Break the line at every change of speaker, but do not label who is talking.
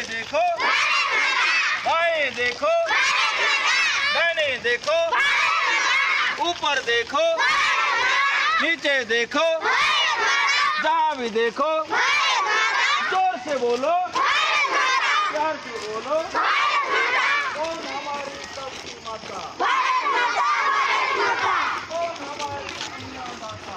देखो, बाएं देखो, दाहिने देखो, ऊपर देखो, नीचे देखो, जहाँ भी देखो, जोर से बोलो, प्यार से बोलो, कौन हमारी सबकी माता, कौन हमारी दुनिया माता।